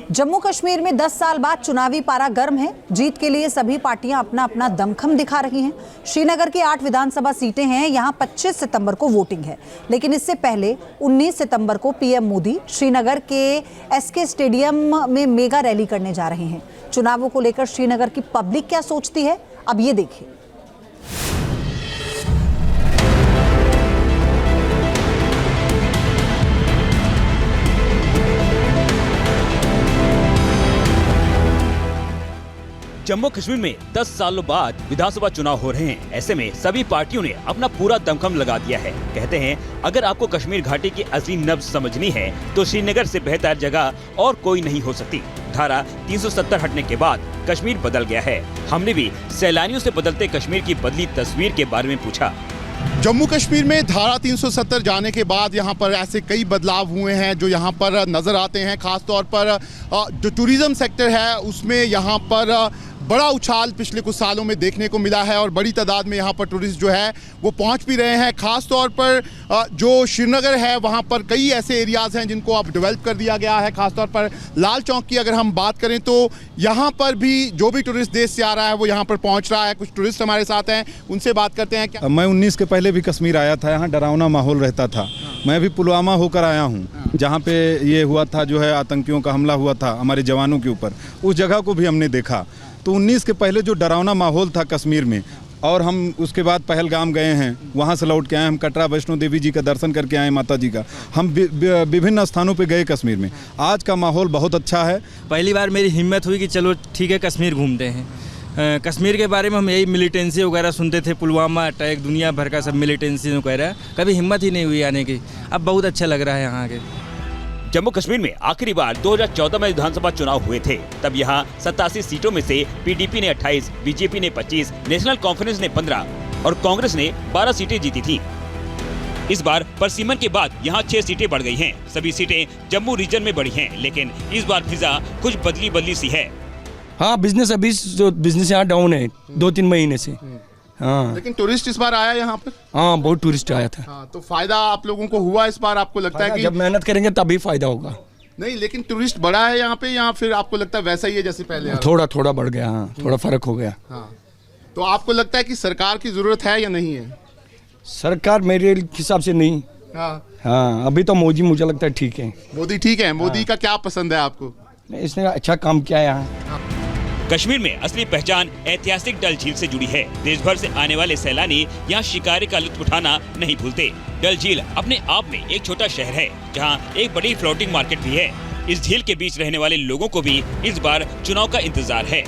जम्मू कश्मीर में 10 साल बाद चुनावी पारा गर्म है। जीत के लिए सभी पार्टियां अपना अपना दमखम दिखा रही हैं। श्रीनगर की 8 विधानसभा सीटें हैं। यहां 25 सितंबर को वोटिंग है, लेकिन इससे पहले 19 सितंबर को पीएम मोदी श्रीनगर के एसके स्टेडियम में मेगा रैली करने जा रहे हैं। चुनावों को लेकर श्रीनगर की पब्लिक क्या सोचती है, अब ये देखिए। जम्मू कश्मीर में 10 सालों बाद विधानसभा चुनाव हो रहे हैं। ऐसे में सभी पार्टियों ने अपना पूरा दमखम लगा दिया है। कहते हैं अगर आपको कश्मीर घाटी की असली नब्ज समझनी है तो श्रीनगर से बेहतर जगह और कोई नहीं हो सकती। धारा 370 हटने के बाद कश्मीर बदल गया है। हमने भी सैलानियों से बदलते कश्मीर की बदली तस्वीर के बारे में पूछा। जम्मू कश्मीर में धारा 370 जाने के बाद यहाँ पर ऐसे कई बदलाव हुए हैं जो यहाँ पर नज़र आते हैं। खास तौर पर जो टूरिज़्म सेक्टर है उसमें यहाँ पर बड़ा उछाल पिछले कुछ सालों में देखने को मिला है और बड़ी तादाद में यहाँ पर टूरिस्ट जो है वो पहुँच भी रहे हैं। खास तौर पर जो श्रीनगर है वहाँ पर कई ऐसे एरियाज़ हैं जिनको अब डेवलप कर दिया गया है। खास तौर पर लाल चौक की अगर हम बात करें तो यहाँ पर भी जो भी टूरिस्ट देश से आ रहा है वो यहाँ पर पहुँच रहा है। कुछ टूरिस्ट हमारे साथ हैं, उनसे बात करते हैं। क्या मैं 19 के पहले भी कश्मीर आया था, यहाँ डरावना माहौल रहता था। मैं भी पुलवामा होकर आया हूँ, जहाँ पे ये हुआ था, जो है आतंकियों का हमला हुआ था हमारे जवानों के ऊपर, उस जगह को भी हमने देखा। तो 19 के पहले जो डरावना माहौल था कश्मीर में, और हम उसके बाद पहलगाम गए हैं, वहाँ से लौट के आए। हम कटरा वैष्णो देवी जी का दर्शन करके आए, माता जी का। हम विभिन्न स्थानों पे गए कश्मीर में। आज का माहौल बहुत अच्छा है। पहली बार मेरी हिम्मत हुई कि चलो ठीक है कश्मीर घूमते हैं। कश्मीर के बारे में हम यही मिलिटेंसी वगैरह सुनते थे, पुलवामा अटैक, दुनिया भर का सब मिलिटेंसी वगैरह, कभी हिम्मत ही नहीं हुई आने की। अब बहुत अच्छा लग रहा है यहाँ के। जम्मू कश्मीर में आखिरी बार 2014 में विधानसभा चुनाव हुए थे। तब यहाँ 87 सीटों में से पीडीपी ने 28, बीजेपी ने 25, नेशनल कॉन्फ्रेंस ने 15 और कांग्रेस ने 12 सीटें जीती थी। इस बार परसीमन के बाद यहाँ 6 सीटें बढ़ गई हैं। सभी सीटें जम्मू रीजन में बढ़ी हैं, लेकिन इस बार फिजा कुछ बदली सी है। हाँ, बिजनेस अभी जो बिजनेस यहाँ डाउन है 2-3 महीने से। हाँ, लेकिन टूरिस्ट इस बार आया यहाँ पर। हाँ, बहुत टूरिस्ट आया था। हाँ, तो फायदा आप लोगों को हुआ इस बार? आपको लगता है कि जब मेहनत करेंगे तभी फायदा होगा? नहीं, लेकिन टूरिस्ट बढ़ा है यहाँ पे, या फिर आपको लगता है वैसा ही है जैसे पहले? थोड़ा बढ़ गया। हाँ, थोड़ा फर्क हो गया। हाँ, तो आपको लगता है कि सरकार की जरूरत है या नहीं है? सरकार मेरे हिसाब से नहीं। हाँ, अभी तो मोदी मुझे लगता है ठीक है। मोदी ठीक है। मोदी का क्या पसंद है आपको? इसने अच्छा काम किया है यहाँ। कश्मीर में असली पहचान ऐतिहासिक डल झील से जुड़ी है। देश भर से आने वाले सैलानी यहाँ शिकारी का लुत्फ उठाना नहीं भूलते। डल झील अपने आप में एक छोटा शहर है, जहाँ एक बड़ी फ्लोटिंग मार्केट भी है। इस झील के बीच रहने वाले लोगों को भी इस बार चुनाव का इंतजार है।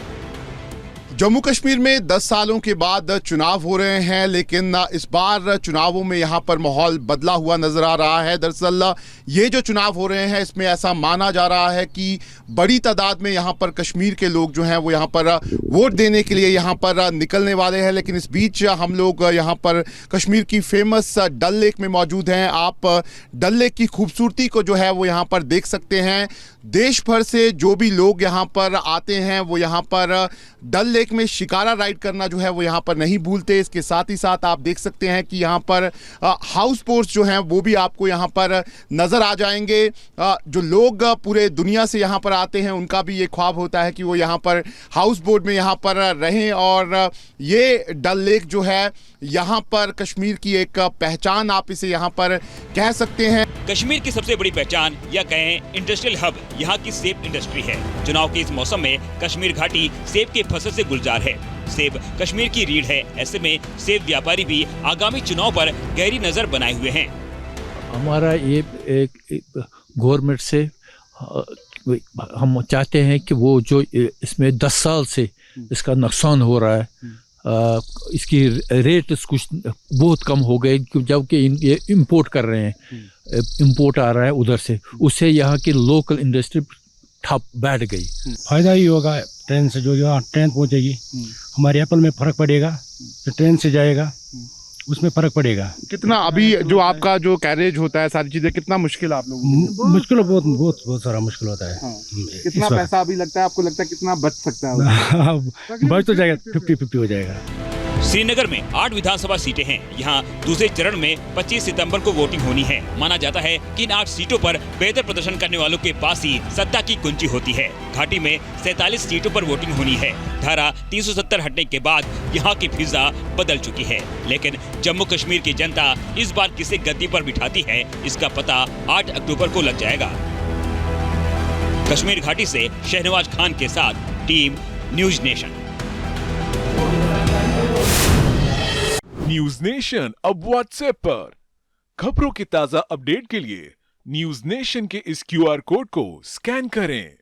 जम्मू कश्मीर में 10 सालों के बाद चुनाव हो रहे हैं, लेकिन इस बार चुनावों में यहाँ पर माहौल बदला हुआ नजर आ रहा है। दरअसल ये जो चुनाव हो रहे हैं इसमें ऐसा माना जा रहा है कि बड़ी तादाद में यहाँ पर कश्मीर के लोग जो हैं वो यहाँ पर वोट देने के लिए यहाँ पर निकलने वाले हैं। लेकिन इस बीच हम लोग यहाँ पर कश्मीर की फेमस डल लेक में मौजूद हैं। आप डल लेक की खूबसूरती को जो है वो यहाँ पर देख सकते हैं। देश भर से जो भी लोग यहाँ पर आते हैं वो यहाँ पर डल लेक में शिकारा राइड करना जो है वो यहाँ पर नहीं भूलते। इसके साथ ही साथ आप देख सकते हैं कि यहाँ पर हाउस बोट्स जो हैं वो भी आपको यहाँ पर नज़र आ जाएंगे। जो लोग पूरे दुनिया से यहाँ पर आते हैं उनका भी ये ख्वाब होता है कि वो यहाँ पर हाउस बोट में यहाँ पर रहें। और ये डल लेक जो है यहाँ पर कश्मीर की एक पहचान, आप इसे यहाँ पर कह सकते हैं। कश्मीर की सबसे बड़ी पहचान या कहें इंडस्ट्रियल हब यहाँ की सेब इंडस्ट्री है। चुनाव के इस मौसम में कश्मीर घाटी सेब के फसल से गुलजार है। सेब कश्मीर की रीढ़ है। ऐसे में सेब व्यापारी भी आगामी चुनाव पर गहरी नजर बनाए हुए हैं। हमारा ये एक गवर्नमेंट से हम चाहते हैं कि वो जो इसमें 10 साल से इसका नुकसान हो रहा है, इसकी रेट कुछ बहुत कम हो गए, जबकि ये इंपोर्ट कर रहे हैं, इंपोर्ट आ रहा है उधर से, उससे यहाँ की लोकल इंडस्ट्री ठप बैठ गई। फायदा ही होगा ट्रेन से, जो यहाँ ट्रेन पहुँचेगी हमारे एप्पल में फ़र्क पड़ेगा, तो ट्रेन से जाएगा उसमें फ़र्क पड़ेगा। कितना अभी जो आपका जो कैरेज होता है, सारी चीज़ें, कितना मुश्किल आप लोगों मुश्किल बहुत सारा मुश्किल होता है। हाँ। कितना पैसा अभी लगता है, आपको लगता है कितना बच सकता है? बच तो जाएगा, 50-50 हो जाएगा। श्रीनगर में 8 विधानसभा सीटें हैं। यहाँ दूसरे चरण में 25 सितंबर को वोटिंग होनी है। माना जाता है कि इन 8 सीटों पर बेहतर प्रदर्शन करने वालों के पास ही सत्ता की कुंजी होती है। घाटी में 47 सीटों पर वोटिंग होनी है। धारा 370 हटने के बाद यहाँ की फिजा बदल चुकी है। लेकिन जम्मू कश्मीर की जनता इस बार किसे गद्दी पर बिठाती है, इसका पता 8 अक्टूबर को लग जाएगा। कश्मीर घाटी से शहनवाज खान के साथ team news nation. News nation अब व्हाट्सएप पर खबरों की ताजा अपडेट के लिए न्यूज नेशन के इस QR कोड को स्कैन करें।